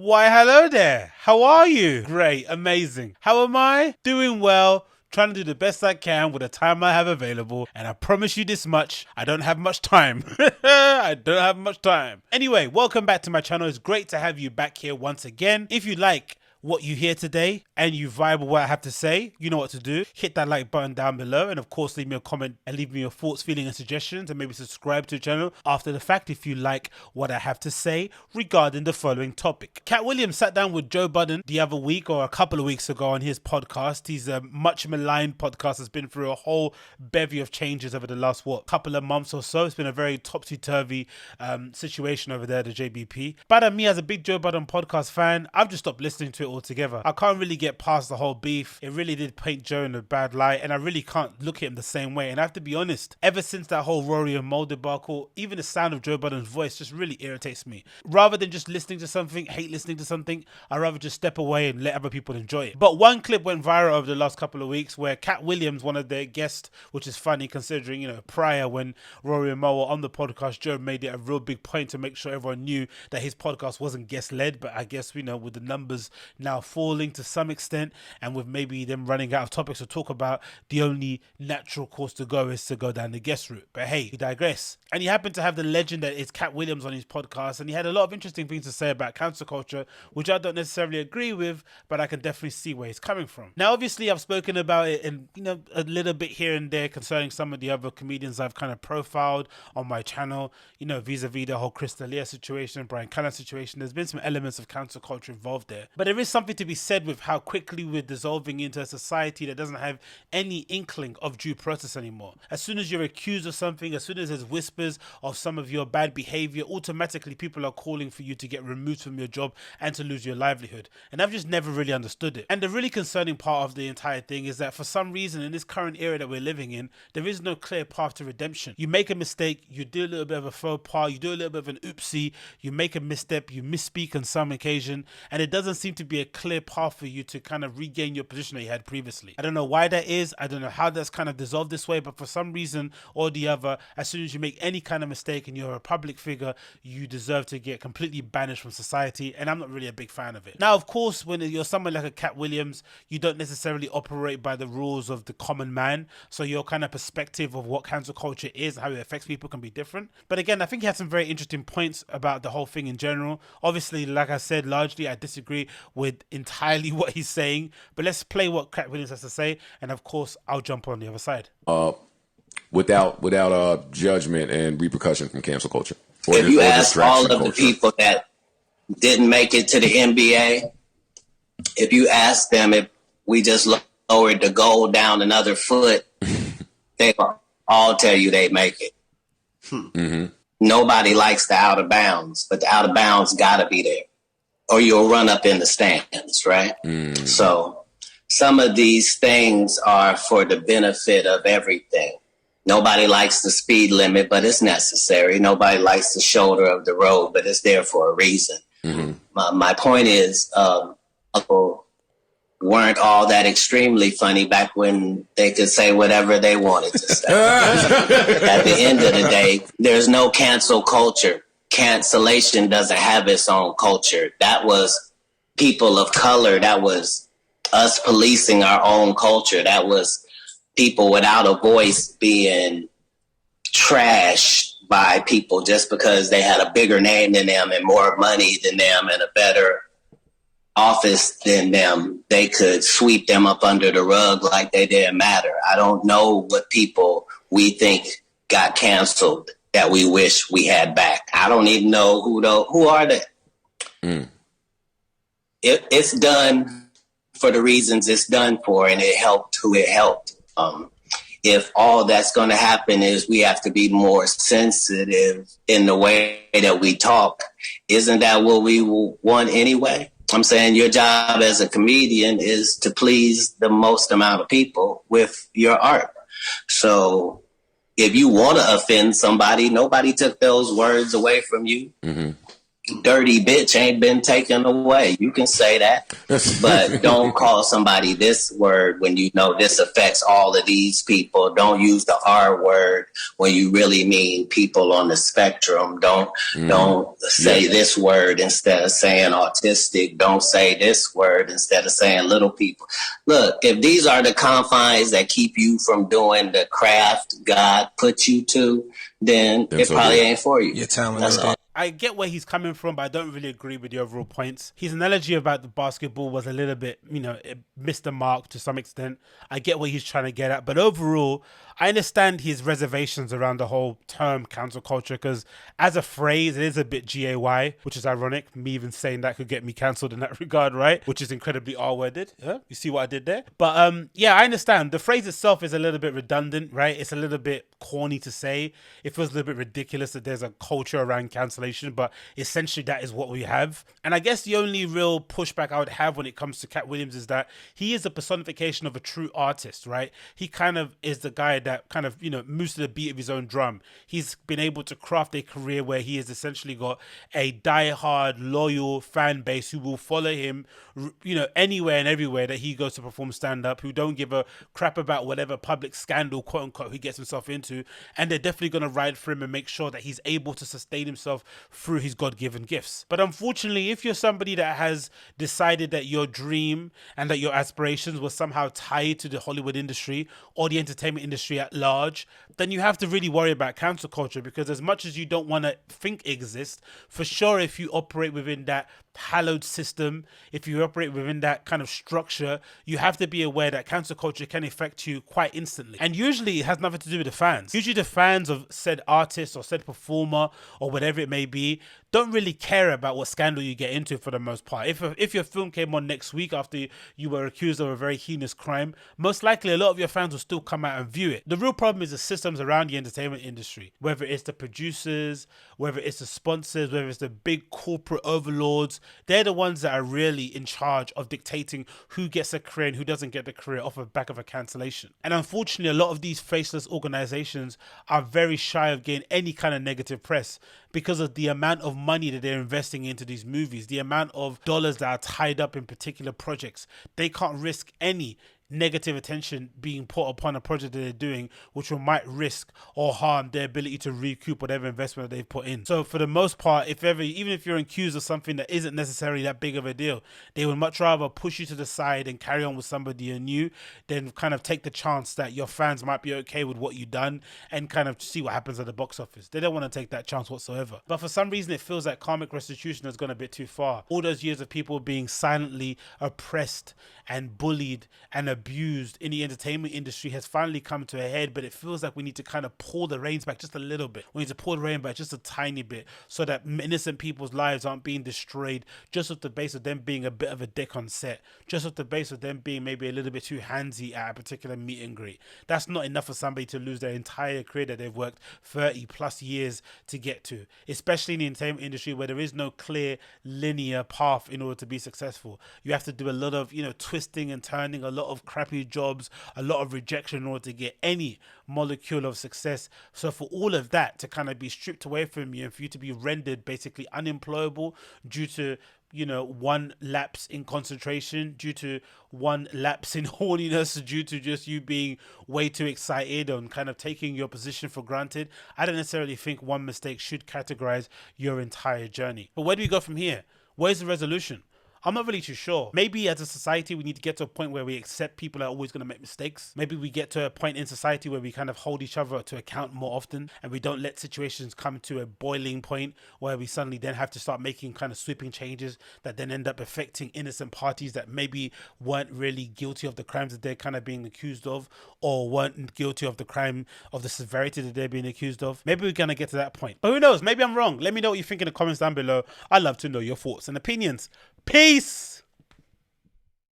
Why, hello there. How are you? Great, amazing. How am I? Doing well. Trying to do the best I can with the time I have available. And I promise you this much, I don't have much time. I don't have much time. Anyway, welcome back to my channel. It's great to have you back here once again. If you like what you hear today and you vibe with what I have to say, you know what to do. Hit that like button down below, and of course leave me a comment and leave me your thoughts, feelings and suggestions, and maybe subscribe to the channel after the fact if you like what I have to say regarding the following topic. Katt Williams sat down with Joe Budden the other week or a couple of weeks ago on his podcast. He's a much maligned podcast that's been through a whole bevy of changes over the last couple of months or so. It's been a very topsy-turvy situation over there, the JBP. But me as a big Joe Budden podcast fan, I've just stopped listening to it altogether. I can't really get past the whole beef. It really did paint Joe in a bad light, and I really can't look at him the same way. And I have to be honest, ever since that whole Rory and Mo debacle, even the sound of Joe Budden's voice just really irritates me. Rather than just listening to something, hate listening to something, I'd rather just step away and let other people enjoy it. But one clip went viral over the last couple of weeks where Katt Williams, one of their guests, which is funny considering, prior when Rory and Mo were on the podcast, Joe made it a real big point to make sure everyone knew that his podcast wasn't guest led. But I guess, with the numbers now falling to some extent, and with maybe them running out of topics to talk about, the only natural course to go is to go down the guest route. But hey, we digress. And he happened to have the legend that is Katt Williams on his podcast, and he had a lot of interesting things to say about cancel culture, which I don't necessarily agree with, but I can definitely see where he's coming from. Now, obviously, I've spoken about it in a little bit here and there concerning some of the other comedians I've kind of profiled on my channel, vis-a-vis the whole Chris D'Elia situation, Brian Callen situation. There's been some elements of cancel culture involved there, but there is something to be said with how quickly we're dissolving into a society that doesn't have any inkling of due process anymore. As soon as you're accused of something, as soon as there's whispers of some of your bad behavior, automatically people are calling for you to get removed from your job and to lose your livelihood. And I've just never really understood it. And the really concerning part of the entire thing is that for some reason in this current era that we're living in, there is no clear path to redemption. You make a mistake, you do a little bit of a faux pas, you do a little bit of an oopsie, you make a misstep, you misspeak on some occasion, and it doesn't seem to be a clear path for you to kind of regain your position that you had previously. I don't know why that is. I don't know how that's kind of dissolved this way, but for some reason or the other, as soon as you make any kind of mistake and you're a public figure, you deserve to get completely banished from society, and I'm not really a big fan of it. Now, of course, when you're someone like a Katt Williams, you don't necessarily operate by the rules of the common man, so your kind of perspective of what cancel culture is and how it affects people can be different. But again, I think he had some very interesting points about the whole thing in general. Obviously, like I said, largely I disagree with entirely what he's saying, but let's play what Katt Williams has to say, and of course I'll jump on the other side. Without judgment and repercussion from cancel culture. If you ask all of the people that didn't make it to the NBA, if you ask them if we just lowered the goal down another foot, they all tell you they'd make it. Mm-hmm. Nobody likes the out of bounds, but the out of bounds gotta be there, or you'll run up in the stands, right? Mm. So some of these things are for the benefit of everything. Nobody likes the speed limit, but it's necessary. Nobody likes the shoulder of the road, but it's there for a reason. Mm-hmm. My point is, people weren't all that extremely funny back when they could say whatever they wanted to say. At the end of the day, there's no cancel culture. Cancellation doesn't have its own culture. That was people of color. That was us policing our own culture. That was people without a voice being trashed by people just because they had a bigger name than them and more money than them and a better office than them. They could sweep them up under the rug like they didn't matter. I don't know what people we think got canceled that we wish we had back. I don't even know who are they. Mm. It's done for the reasons it's done for, and it helped who it helped. If all that's going to happen is we have to be more sensitive in the way that we talk, isn't that what we want anyway? I'm saying your job as a comedian is to please the most amount of people with your art. So if you want to offend somebody, nobody took those words away from you. Mm-hmm. dirty bitch ain't been taken away. You can say that, but don't call somebody this word when you know this affects all of these people. Don't use the R word when you really mean people on the spectrum. Don't say this word instead of saying autistic. Don't say this word instead of saying little people. Look, if these are the confines that keep you from doing the craft God put you to, then it probably ain't for you. Your talent. That's all. I get where he's coming from, but I don't really agree with the overall points. His analogy about the basketball was a little bit, it missed the mark to some extent. I get what he's trying to get at, but overall, I understand his reservations around the whole term cancel culture, because as a phrase, it is a bit GAY, which is ironic. Me even saying that could get me cancelled in that regard, right? Which is incredibly R-worded. Huh? You see what I did there? But yeah, I understand. The phrase itself is a little bit redundant, right? It's a little bit corny to say. It feels a little bit ridiculous that there's a culture around cancellation, but essentially that is what we have. And I guess the only real pushback I would have when it comes to Katt Williams is that he is a personification of a true artist, right? He kind of is the guy that kind of, moves to the beat of his own drum. He's been able to craft a career where he has essentially got a diehard, loyal fan base who will follow him, anywhere and everywhere that he goes to perform stand-up, who don't give a crap about whatever public scandal, quote unquote, he gets himself into. And they're definitely going to ride for him and make sure that he's able to sustain himself through his God-given gifts. But unfortunately, if you're somebody that has decided that your dream and that your aspirations were somehow tied to the Hollywood industry or the entertainment industry at large, then you have to really worry about cancel culture, because as much as you don't want to think exists, for sure, if you operate within that hallowed system, if you operate within that kind of structure, you have to be aware that cancel culture can affect you quite instantly. And usually it has nothing to do with the fans. Usually the fans of said artist or said performer or whatever it may be don't really care about what scandal you get into for the most part. If your film came on next week after you were accused of a very heinous crime, most likely a lot of your fans will still come out and view it. The real problem is the systems around the entertainment industry, whether it's the producers, whether it's the sponsors, whether it's the big corporate overlords. They're the ones that are really in charge of dictating who gets a career and who doesn't get the career off the back of a cancellation. And unfortunately, a lot of these faceless organizations are very shy of getting any kind of negative press because of the amount of money that they're investing into these movies, the amount of dollars that are tied up in particular projects. They can't risk any negative attention being put upon a project that they're doing, which might risk or harm their ability to recoup whatever investment that they've put in. So for the most part, even if you're accused of something that isn't necessarily that big of a deal, they would much rather push you to the side and carry on with somebody new than kind of take the chance that your fans might be okay with what you've done and kind of see what happens at the box office. They don't want to take that chance whatsoever. But for some reason, it feels like karmic restitution has gone a bit too far. All those years of people being silently oppressed and bullied and abused in the entertainment industry has finally come to a head, but it feels like we need to kind of pull the reins back just a little bit. We need to pull the reins back just a tiny bit so that innocent people's lives aren't being destroyed just off the base of them being a bit of a dick on set, just off the base of them being maybe a little bit too handsy at a particular meet and greet. That's not enough for somebody to lose their entire career that they've worked 30 plus years to get to, especially in the entertainment industry where there is no clear linear path in order to be successful. You have to do a lot of, twisting and turning, a lot of crappy jobs, a lot of rejection in order to get any molecule of success. So for all of that to kind of be stripped away from you and for you to be rendered basically unemployable due to one lapse in concentration, due to one lapse in horniness, due to just you being way too excited and kind of taking your position for granted, I don't necessarily think one mistake should categorize your entire journey. But where do we go from here? Where's the resolution? I'm not really too sure. Maybe as a society, we need to get to a point where we accept people are always going to make mistakes. Maybe we get to a point in society where we kind of hold each other to account more often and we don't let situations come to a boiling point where we suddenly then have to start making kind of sweeping changes that then end up affecting innocent parties that maybe weren't really guilty of the crimes that they're kind of being accused of or weren't guilty of the crime of the severity that they're being accused of. Maybe we're going to get to that point. But who knows? Maybe I'm wrong. Let me know what you think in the comments down below. I'd love to know your thoughts and opinions. Peace!